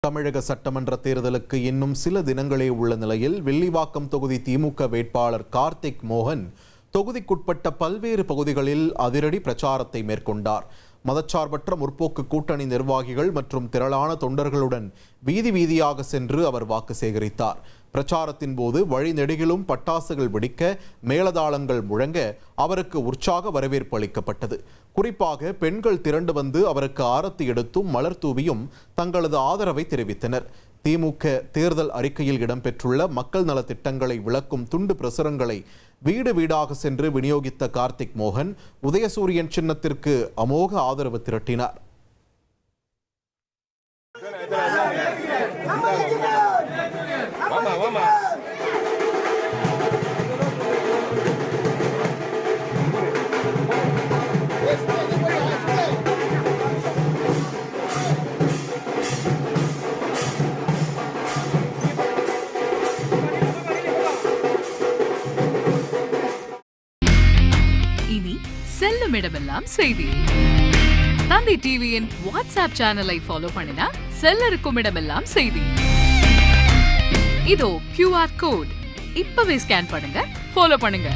தமிழக சட்டமன்ற தேர்தலுக்கு இன்னும் சில தினங்களே உள்ள நிலையில் வில்லிவாக்கம் தொகுதி திமுக வேட்பாளர் கார்த்திக் மோகன் தொகுதிக்குட்பட்ட பல்வேறு பகுதிகளில் அதிரடி பிரச்சாரத்தை மேற்கொண்டார். மதச்சார்பற்ற முற்போக்கு கூட்டணி நிர்வாகிகள் மற்றும் திரளான தொண்டர்களுடன் வீதி வீதியாக சென்று அவர் வாக்கு சேகரித்தார். பிரச்சாரத்தின் போது வழிநெடுகிலும் பட்டாசுகள் வெடிக்க, மேளதாளங்கள் முழங்க அவருக்கு உற்சாக வரவேற்பு அளிக்கப்பட்டது. குறிப்பாக பெண்கள் திரண்டு வந்து அவருக்கு ஆரத்தி எடுத்தும் மலர் தூவியும் தங்களது ஆதரவை தெரிவித்தனர். திமுக தேர்தல் அறிக்கையில் இடம்பெற்றுள்ள மக்கள் நல திட்டங்களை விளக்கும் துண்டு பிரசுரங்களை வீடு வீடாக சென்று விநியோகித்த கார்த்திக் மோகன் உதயசூரியன் சின்னத்திற்கு அமோக ஆதரவு திரட்டினார். இனி செல்லும் இடமெல்லாம் செய்தி. தந்தி டிவியின் வாட்ஸ்அப் சேனலை ஃபாலோ பண்ணினா செல்ல இருக்கும் இடமெல்லாம் செய்தி. இதோ QR கோட் இப்பவே ஸ்கேன் பண்ணுங்க, ஃபாலோ பண்ணுங்க.